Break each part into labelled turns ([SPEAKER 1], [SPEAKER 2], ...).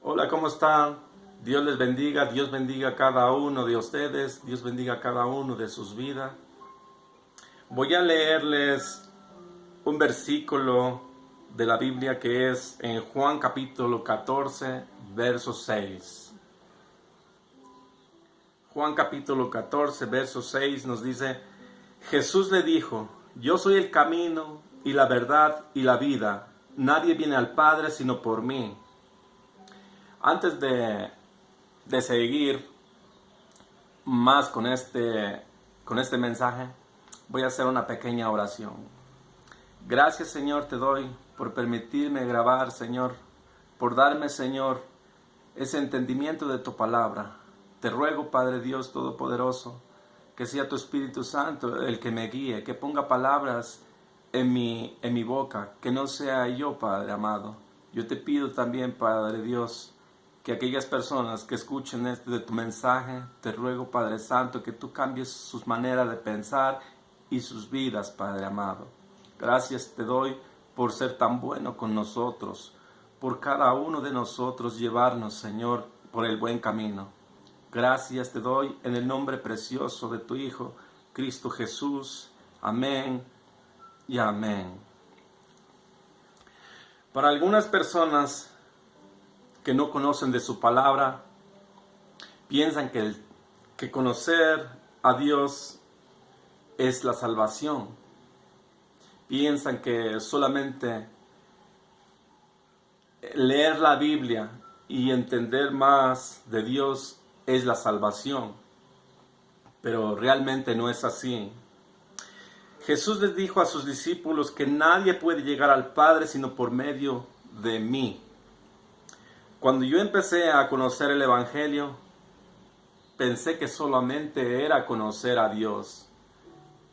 [SPEAKER 1] Hola, ¿cómo están? Dios les bendiga, Dios bendiga a cada uno de ustedes, Dios bendiga a cada uno de sus vidas. Voy a leerles un versículo de la Biblia que es en Juan capítulo 14, verso 6. Juan capítulo 14, verso 6 nos dice: Jesús le dijo: yo soy el camino y la verdad y la vida. Nadie viene al Padre sino por mí. Antes de seguir más con este mensaje, voy a hacer una pequeña oración. Gracias, Señor, te doy por permitirme grabar, Señor, por darme, Señor, ese entendimiento de tu palabra. Te ruego, Padre Dios Todopoderoso, que sea tu Espíritu Santo el que me guíe, que ponga palabras en mi boca, que no sea yo, Padre amado. Yo te pido también, Padre Dios, que aquellas personas que escuchen de tu mensaje, te ruego, Padre Santo, que tú cambies sus maneras de pensar y sus vidas, Padre amado. Gracias te doy por ser tan bueno con nosotros, por cada uno de nosotros llevarnos, Señor, por el buen camino. Gracias te doy en el nombre precioso de tu Hijo, Cristo Jesús. Amén y amén. Para algunas personas que no conocen de su palabra, piensan que conocer a Dios es la salvación. Piensan que solamente leer la Biblia y entender más de Dios es la salvación. Pero realmente no es así. Jesús les dijo a sus discípulos que nadie puede llegar al Padre sino por medio de mí. Cuando yo empecé a conocer el Evangelio, pensé que solamente era conocer a Dios.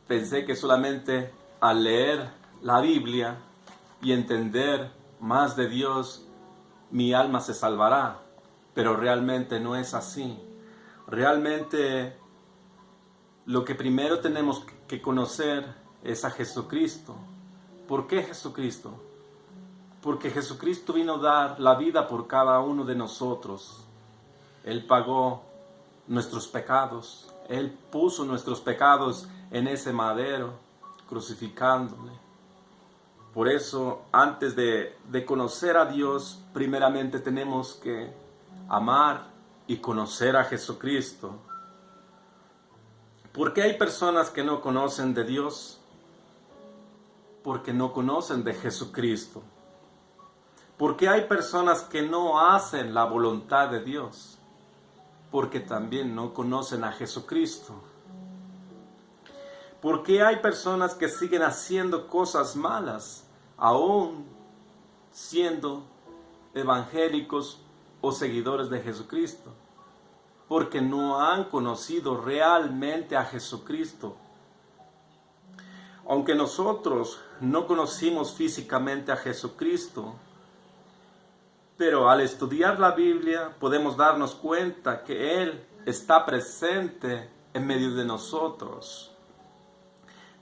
[SPEAKER 1] Pensé que solamente al leer la Biblia y entender más de Dios, mi alma se salvará. Pero realmente no es así. Realmente lo que primero tenemos que conocer es a Jesucristo. ¿Por qué Jesucristo? Porque Jesucristo vino a dar la vida por cada uno de nosotros. Él pagó nuestros pecados. Él puso nuestros pecados en ese madero, crucificándole. Por eso, antes de conocer a Dios, primeramente tenemos que amar y conocer a Jesucristo. ¿Por qué hay personas que no conocen de Dios? Porque no conocen de Jesucristo. ¿Por qué hay personas que no hacen la voluntad de Dios? Porque también no conocen a Jesucristo. ¿Por qué hay personas que siguen haciendo cosas malas, aún siendo evangélicos o seguidores de Jesucristo? Porque no han conocido realmente a Jesucristo. Aunque nosotros no conocimos físicamente a Jesucristo, pero al estudiar la Biblia podemos darnos cuenta que Él está presente en medio de nosotros.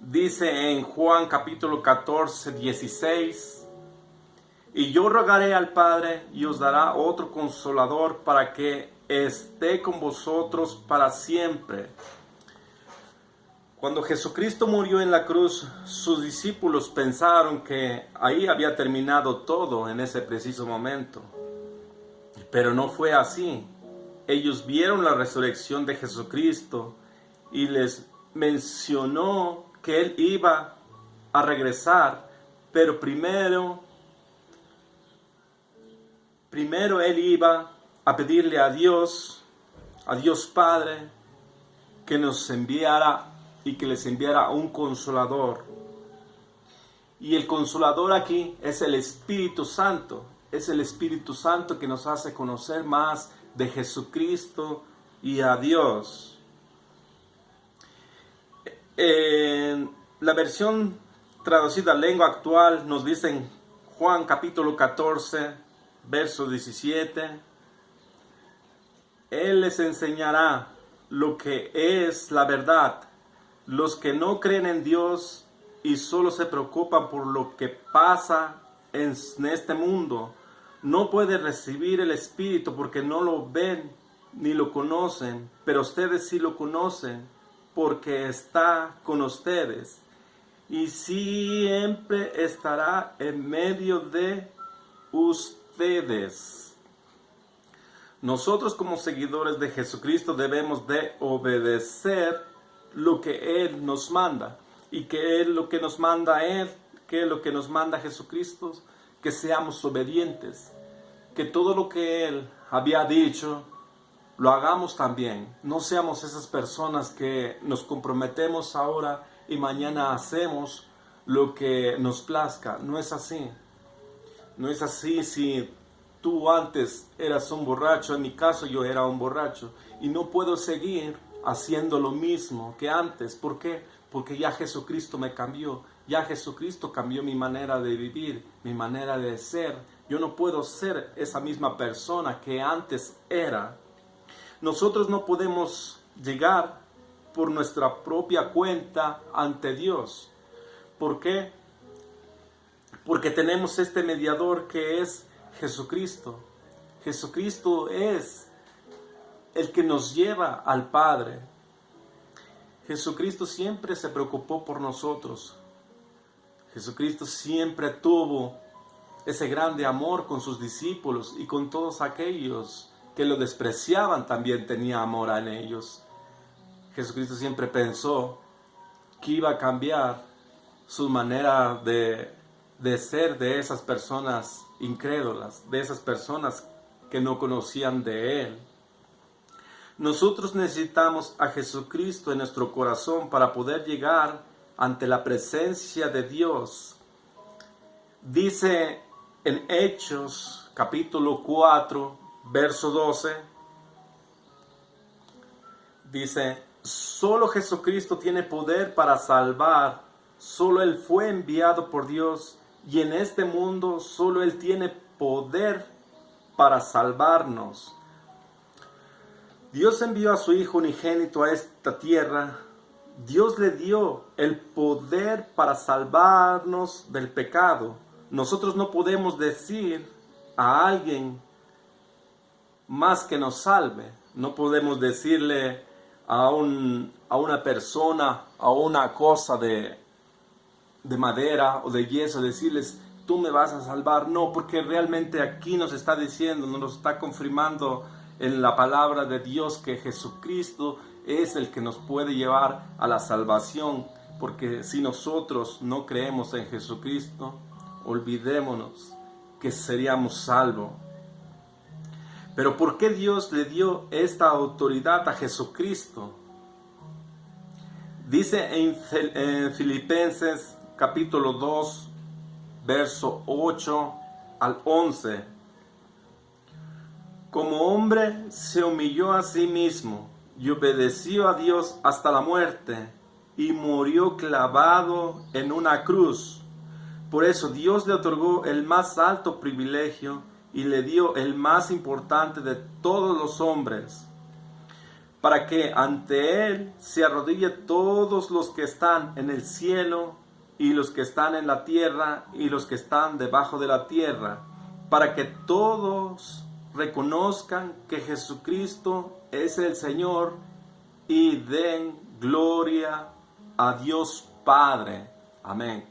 [SPEAKER 1] Dice en Juan capítulo 14, 16, y yo rogaré al Padre y os dará otro consolador para que esté con vosotros para siempre. Cuando Jesucristo murió en la cruz, sus discípulos pensaron que ahí había terminado todo en ese preciso momento. Pero no fue así. Ellos vieron la resurrección de Jesucristo y les mencionó que Él iba a regresar, pero primero Él iba a pedirle a Dios Padre, que nos enviara y que les enviara un consolador. Y el consolador aquí es el Espíritu Santo. Es el Espíritu Santo que nos hace conocer más de Jesucristo y a Dios. En la versión traducida a lengua actual nos dice en Juan capítulo 14, verso 17, Él les enseñará lo que es la verdad. Los que no creen en Dios y solo se preocupan por lo que pasa en este mundo no puede recibir el Espíritu porque no lo ven ni lo conocen, pero ustedes sí lo conocen porque está con ustedes y siempre estará en medio de ustedes. Nosotros como seguidores de Jesucristo debemos de obedecer lo que Él nos manda. ¿Y qué es lo que nos manda Él? ¿Qué es lo que nos manda Jesucristo? Que seamos obedientes, que todo lo que Él había dicho, lo hagamos también. No seamos esas personas que nos comprometemos ahora y mañana hacemos lo que nos plazca. No es así. No es así. Si tú antes eras un borracho, en mi caso yo era un borracho, y no puedo seguir haciendo lo mismo que antes. ¿Por qué? Porque ya Jesucristo me cambió. Ya Jesucristo cambió mi manera de vivir, mi manera de ser. Yo no puedo ser esa misma persona que antes era. Nosotros no podemos llegar por nuestra propia cuenta ante Dios. ¿Por qué? Porque tenemos este mediador que es Jesucristo. Jesucristo es el que nos lleva al Padre. Jesucristo siempre se preocupó por nosotros. Jesucristo siempre tuvo ese grande amor con sus discípulos y con todos aquellos que lo despreciaban también tenía amor en ellos. Jesucristo siempre pensó que iba a cambiar su manera de ser de esas personas incrédulas, de esas personas que no conocían de Él. Nosotros necesitamos a Jesucristo en nuestro corazón para poder llegar ante la presencia de Dios. Dice en Hechos capítulo 4, verso 12, dice: solo Jesucristo tiene poder para salvar, solo Él fue enviado por Dios y en este mundo solo Él tiene poder para salvarnos. Dios envió a su Hijo unigénito a esta tierra. Dios le dio el poder para salvarnos del pecado. Nosotros no podemos decir a alguien más que nos salve. No podemos decirle a una persona, a una cosa de madera o de yeso, decirles, tú me vas a salvar. No, porque realmente aquí nos está diciendo, nos está confirmando en la palabra de Dios que Jesucristo es el que nos puede llevar a la salvación. Porque si nosotros no creemos en Jesucristo, olvidémonos que seríamos salvos. Pero ¿por qué Dios le dio esta autoridad a Jesucristo? Dice en Filipenses capítulo 2, verso 8 al 11. Como hombre se humilló a sí mismo y obedeció a Dios hasta la muerte y murió clavado en una cruz. Por eso Dios le otorgó el más alto privilegio y le dio el más importante de todos los hombres, para que ante Él se arrodillen todos los que están en el cielo y los que están en la tierra y los que están debajo de la tierra, para que todos reconozcan que Jesucristo es el Señor y den gloria a Dios Padre. Amén.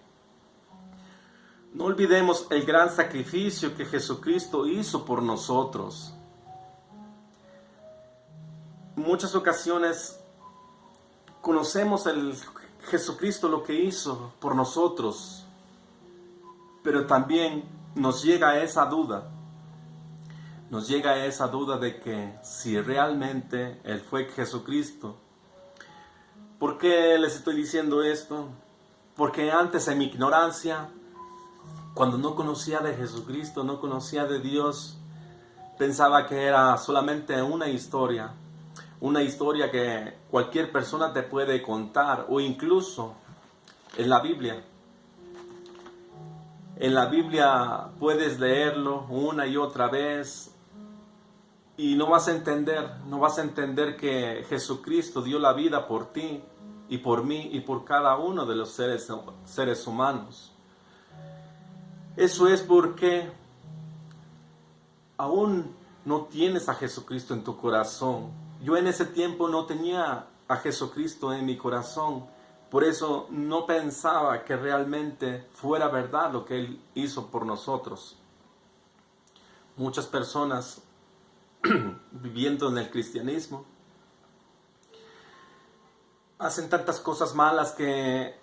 [SPEAKER 1] No olvidemos el gran sacrificio que Jesucristo hizo por nosotros. En muchas ocasiones conocemos el Jesucristo lo que hizo por nosotros, pero también nos llega esa duda. Nos llega esa duda de que si realmente Él fue Jesucristo. ¿Por qué les estoy diciendo esto? Porque antes en mi ignorancia, cuando no conocía de Jesucristo, no conocía de Dios, pensaba que era solamente una historia que cualquier persona te puede contar, o incluso en la Biblia. En la Biblia puedes leerlo una y otra vez y no vas a entender que Jesucristo dio la vida por ti y por mí y por cada uno de los seres humanos. Eso es porque aún no tienes a Jesucristo en tu corazón. Yo en ese tiempo no tenía a Jesucristo en mi corazón. Por eso no pensaba que realmente fuera verdad lo que Él hizo por nosotros. Muchas personas viviendo en el cristianismo hacen tantas cosas malas que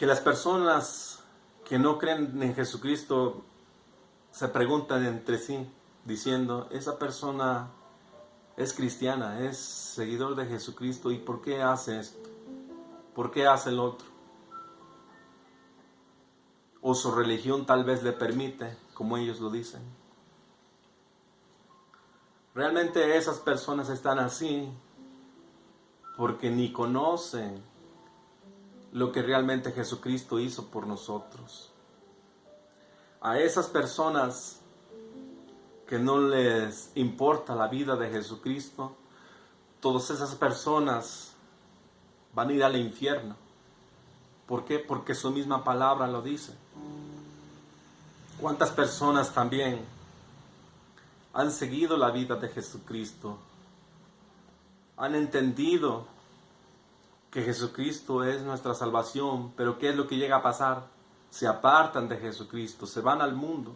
[SPEAKER 1] las personas que no creen en Jesucristo se preguntan entre sí, diciendo, esa persona es cristiana, es seguidor de Jesucristo, ¿y por qué hace esto? ¿Por qué hace el otro? O su religión tal vez le permite, como ellos lo dicen. Realmente esas personas están así porque ni conocen lo que realmente Jesucristo hizo por nosotros. A esas personas que no les importa la vida de Jesucristo, todas esas personas van a ir al infierno. ¿Por qué? Porque su misma palabra lo dice. ¿Cuántas personas también han seguido la vida de Jesucristo? Han entendido que Jesucristo es nuestra salvación, pero ¿qué es lo que llega a pasar? Se apartan de Jesucristo, se van al mundo,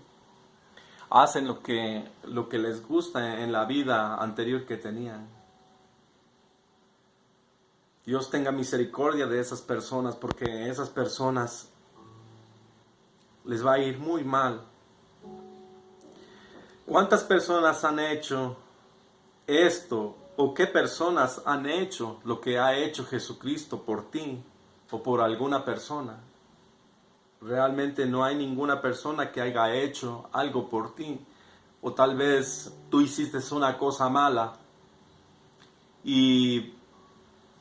[SPEAKER 1] hacen lo que les gusta en la vida anterior que tenían. Dios tenga misericordia de esas personas, porque a esas personas les va a ir muy mal. ¿Cuántas personas han hecho esto? ¿O qué personas han hecho lo que ha hecho Jesucristo por ti o por alguna persona? Realmente no hay ninguna persona que haya hecho algo por ti. O tal vez tú hiciste una cosa mala y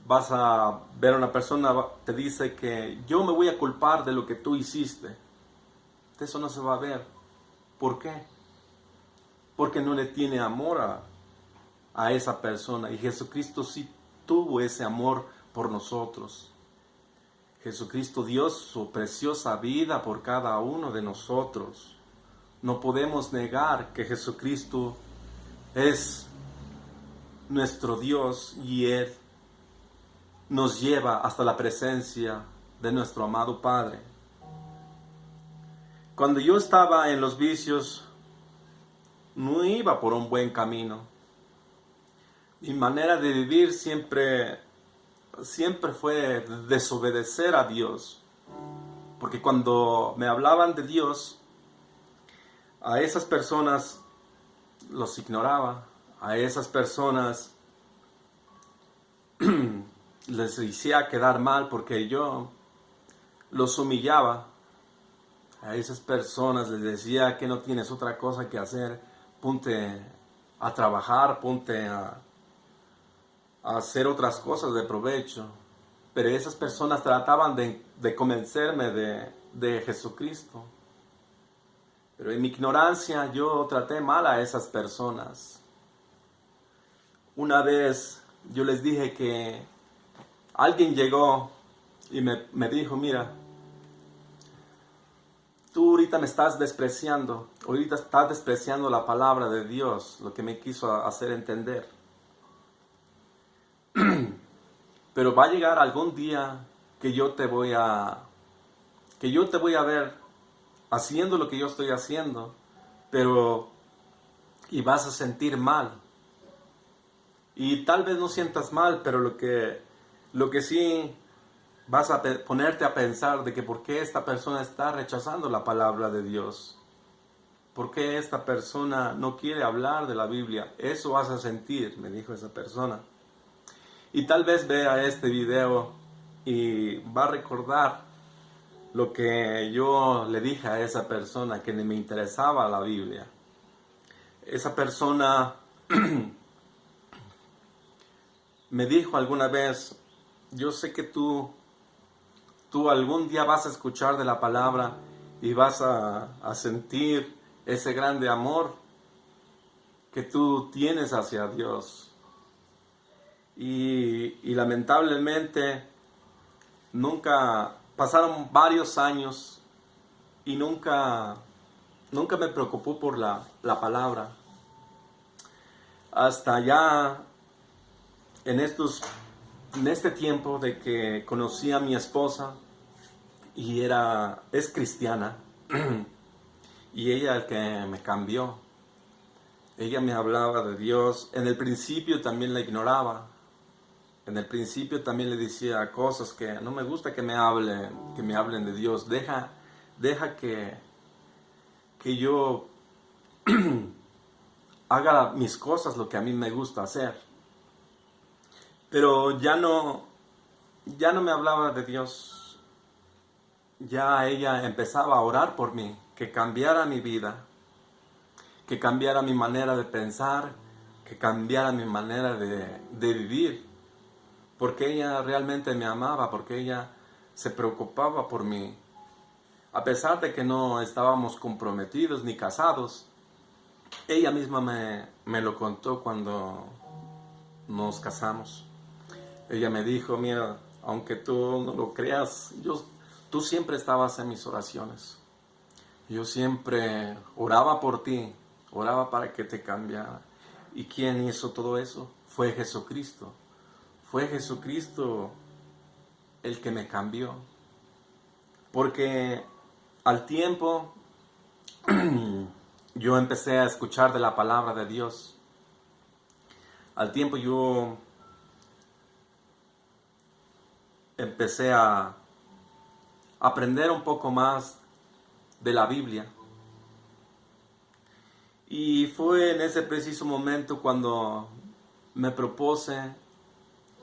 [SPEAKER 1] vas a ver a una persona, te dice que yo me voy a culpar de lo que tú hiciste. Eso no se va a ver. ¿Por qué? Porque no le tiene amor a esa persona. Y Jesucristo sí tuvo ese amor por nosotros. Jesucristo dio su preciosa vida por cada uno de nosotros. No podemos negar que Jesucristo es nuestro Dios y Él nos lleva hasta la presencia de nuestro amado Padre. Cuando yo estaba en los vicios, no iba por un buen camino. Mi manera de vivir siempre fue desobedecer a Dios. Porque cuando me hablaban de Dios, a esas personas los ignoraba. A esas personas les hacía quedar mal porque yo los humillaba. A esas personas les decía que no tienes otra cosa que hacer, ponte a trabajar, ponte a hacer otras cosas de provecho. Pero esas personas trataban de convencerme de Jesucristo. Pero en mi ignorancia yo traté mal a esas personas. Una vez yo les dije que alguien llegó y me dijo, mira, tú ahorita me estás despreciando, ahorita estás despreciando la palabra de Dios, lo que me quiso hacer entender. Pero va a llegar algún día que yo te voy a ver haciendo lo que yo estoy haciendo, y vas a sentir mal. Y tal vez no sientas mal, pero lo que sí vas a ponerte a pensar de que por qué esta persona está rechazando la palabra de Dios. ¿Por qué esta persona no quiere hablar de la Biblia? Eso vas a sentir, me dijo esa persona. Y tal vez vea este video y va a recordar lo que yo le dije a esa persona, que ni me interesaba la Biblia. Esa persona me dijo alguna vez, yo sé que tú algún día vas a escuchar de la palabra y vas a sentir ese grande amor que tú tienes hacia Dios. Y lamentablemente nunca pasaron varios años y nunca nunca me preocupó por la palabra. Hasta ya en este tiempo de que conocí a mi esposa y es cristiana, y ella el que me cambió. Ella me hablaba de Dios. En el principio también la ignoraba. En el principio también le decía cosas que no me gusta que me hablen de Dios. Deja que yo haga mis cosas, lo que a mí me gusta hacer. Pero ya no me hablaba de Dios. Ya ella empezaba a orar por mí, que cambiara mi vida, que cambiara mi manera de pensar, que cambiara mi manera de vivir, porque ella realmente me amaba, porque ella se preocupaba por mí. A pesar de que no estábamos comprometidos ni casados, ella misma me lo contó cuando nos casamos. Ella me dijo, mira, aunque tú no lo creas, tú siempre estabas en mis oraciones. Yo siempre oraba por ti, oraba para que te cambiara. ¿Y quién hizo todo eso? Fue Jesucristo. Fue Jesucristo el que me cambió. Porque al tiempo yo empecé a escuchar de la palabra de Dios. Al tiempo yo empecé a aprender un poco más de la Biblia. Y fue en ese preciso momento cuando me propuse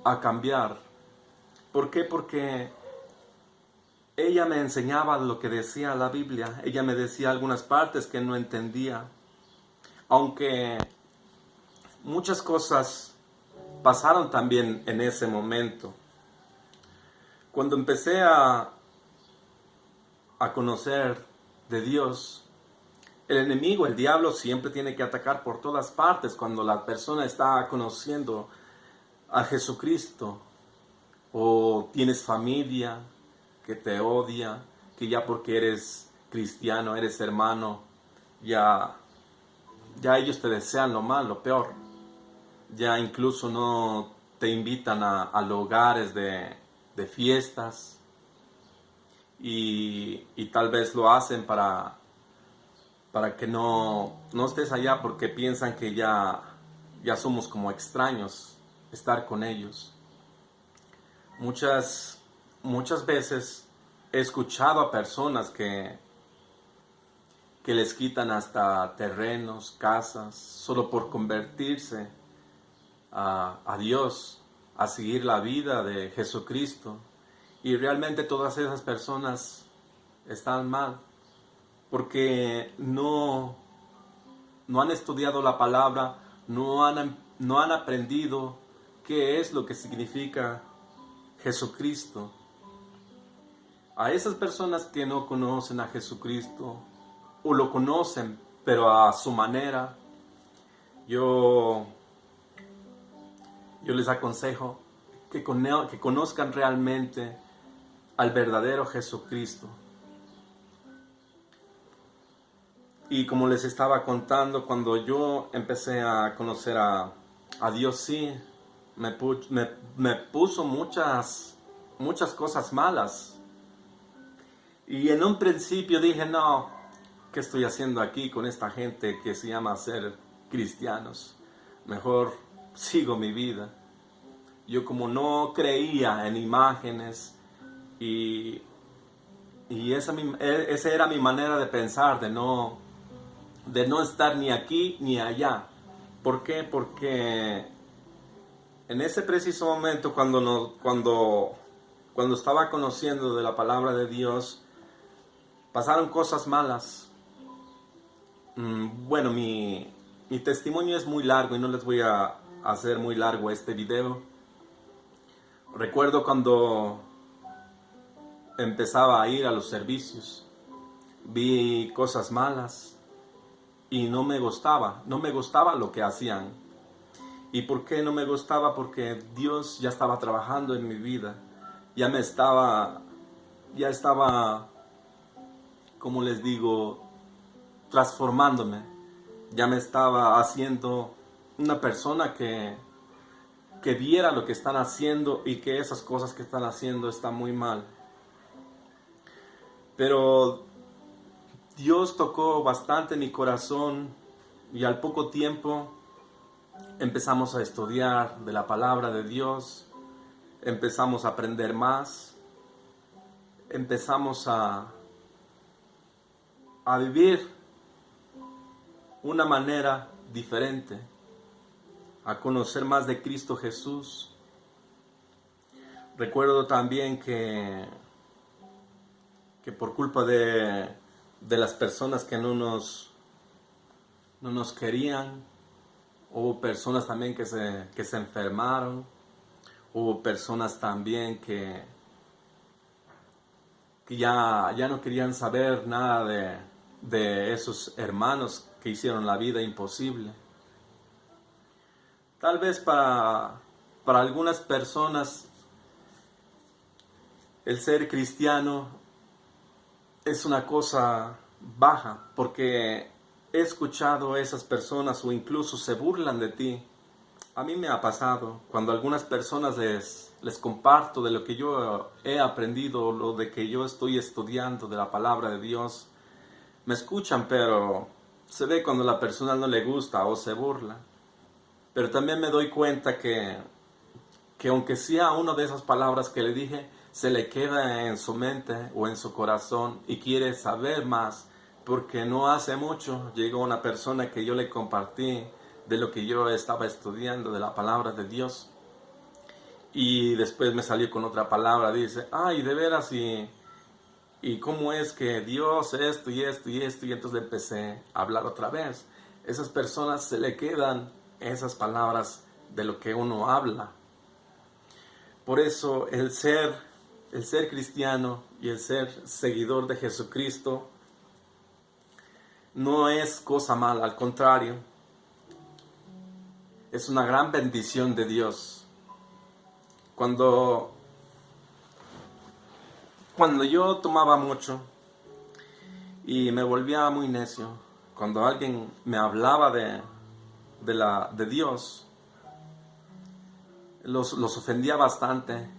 [SPEAKER 1] a cambiar. ¿Por qué? Porque ella me enseñaba lo que decía la Biblia. Ella me decía algunas partes que no entendía. Aunque muchas cosas pasaron también en ese momento. Cuando empecé a conocer de Dios, el enemigo, el diablo, siempre tiene que atacar por todas partes cuando la persona está conociendo a Jesucristo. O tienes familia que te odia, que ya porque eres cristiano, eres hermano, ya ellos te desean lo mal, lo peor. Ya incluso no te invitan a lugares de fiestas y tal vez lo hacen para que no estés allá porque piensan que ya somos como extraños estar con ellos. Muchas veces he escuchado a personas que les quitan hasta terrenos, casas, solo por convertirse a Dios, a seguir la vida de Jesucristo. Y realmente todas esas personas están mal, porque no han estudiado la palabra, no han aprendido qué es lo que significa Jesucristo. A esas personas que no conocen a Jesucristo, o lo conocen, pero a su manera, yo les aconsejo que conozcan realmente al verdadero Jesucristo. Y como les estaba contando, cuando yo empecé a conocer a Dios, sí, me puso muchas cosas malas. Y en un principio dije, no, ¿qué estoy haciendo aquí con esta gente que se llama ser cristianos? Mejor sigo mi vida. Yo como no creía en imágenes y esa era mi manera de pensar, de no estar ni aquí ni allá. ¿Por qué? Porque en ese preciso momento cuando estaba conociendo de la palabra de Dios, pasaron cosas malas. Bueno, mi testimonio es muy largo y no les voy a hacer muy largo este video. Recuerdo cuando empezaba a ir a los servicios, vi cosas malas y no me gustaba lo que hacían. ¿Y por qué no me gustaba? Porque Dios ya estaba trabajando en mi vida, ya estaba, como les digo, transformándome. Ya me estaba haciendo una persona que viera lo que están haciendo y que esas cosas que están haciendo están muy mal. Pero Dios tocó bastante mi corazón y al poco tiempo empezamos a estudiar de la palabra de Dios, empezamos a aprender más, empezamos a vivir una manera diferente, a conocer más de Cristo Jesús. Recuerdo también que por culpa de las personas que no nos querían, hubo personas también que se enfermaron, hubo personas también que ya no querían saber nada de esos hermanos que hicieron la vida imposible. Tal vez para algunas personas el ser cristiano es una cosa baja, porque he escuchado a esas personas o incluso se burlan de ti. A mí me ha pasado cuando algunas personas les comparto de lo que yo he aprendido, lo de que yo estoy estudiando de la palabra de Dios. Me escuchan, pero se ve cuando la persona no le gusta o se burla. Pero también me doy cuenta que aunque sea una de esas palabras que le dije, se le queda en su mente o en su corazón y quiere saber más, porque no hace mucho llegó una persona que yo le compartí de lo que yo estaba estudiando, de la palabra de Dios. Y después me salió con otra palabra, dice, ay, de veras, y cómo es que Dios esto y esto y esto, y entonces le empecé a hablar otra vez. Esas personas se le quedan esas palabras de lo que uno habla. Por eso el ser cristiano y el ser seguidor de Jesucristo no es cosa mala, al contrario, es una gran bendición de Dios. Cuando yo tomaba mucho y me volvía muy necio, cuando alguien me hablaba de Dios, los ofendía bastante.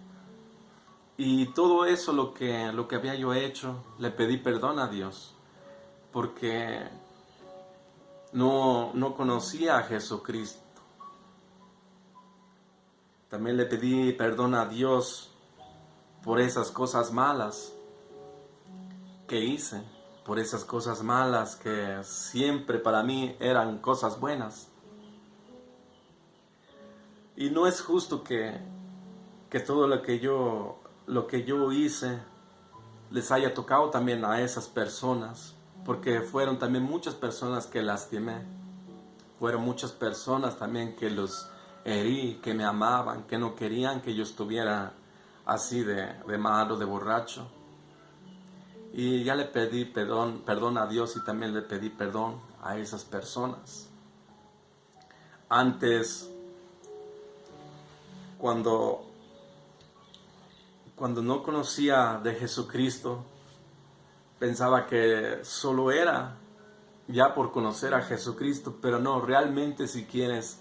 [SPEAKER 1] Y todo eso, lo que había yo hecho, le pedí perdón a Dios, porque no conocía a Jesucristo. También le pedí perdón a Dios por esas cosas malas que hice, por esas cosas malas que siempre para mí eran cosas buenas. Y no es justo que todo lo que yo hice les haya tocado también a esas personas, porque fueron también muchas personas que lastimé, fueron muchas personas también que los herí, que me amaban, que no querían que yo estuviera así de malo, de borracho. Y ya le pedí perdón a Dios y también le pedí perdón a esas personas. Antes, cuando no conocía de Jesucristo, pensaba que solo era ya por conocer a Jesucristo, pero no, realmente si quieres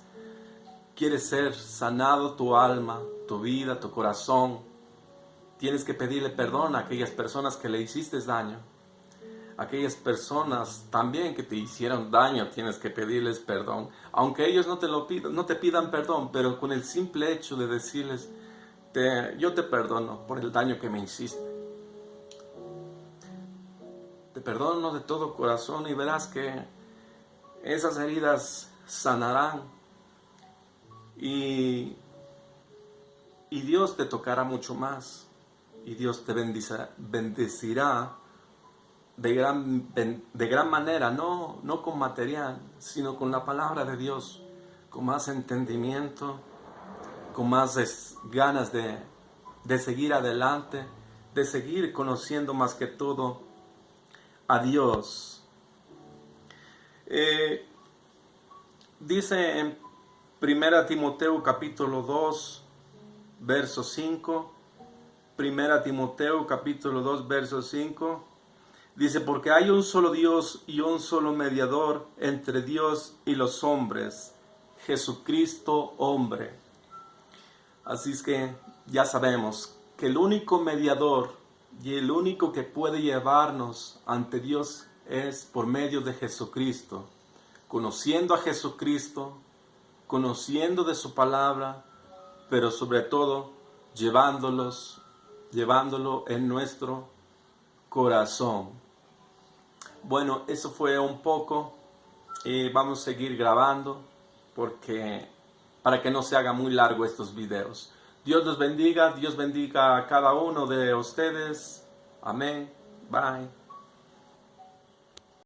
[SPEAKER 1] ser sanado tu alma, tu vida, tu corazón, tienes que pedirle perdón a aquellas personas que le hiciste daño. Aquellas personas también que te hicieron daño, tienes que pedirles perdón. Aunque ellos no te pidan perdón, pero con el simple hecho de decirles, yo te perdono por el daño que me hiciste. Te perdono de todo corazón y verás que esas heridas sanarán y Dios te tocará mucho más y Dios te bendecirá de gran manera, no con material, sino con la palabra de Dios, con más entendimiento, con más ganas de seguir adelante, de seguir conociendo más que todo a Dios. Dice en 1 Timoteo capítulo 2, verso 5, 1 Timoteo capítulo 2, verso 5, Dice, porque hay un solo Dios y un solo mediador entre Dios y los hombres, Jesucristo hombre. Así es que ya sabemos que el único mediador y el único que puede llevarnos ante Dios es por medio de Jesucristo. Conociendo a Jesucristo, conociendo de su palabra, pero sobre todo llevándolo en nuestro corazón. Bueno, eso fue un poco. Vamos a seguir grabando para que no se haga muy largo estos videos. Dios los bendiga, Dios bendiga a cada uno de ustedes. Amén. Bye.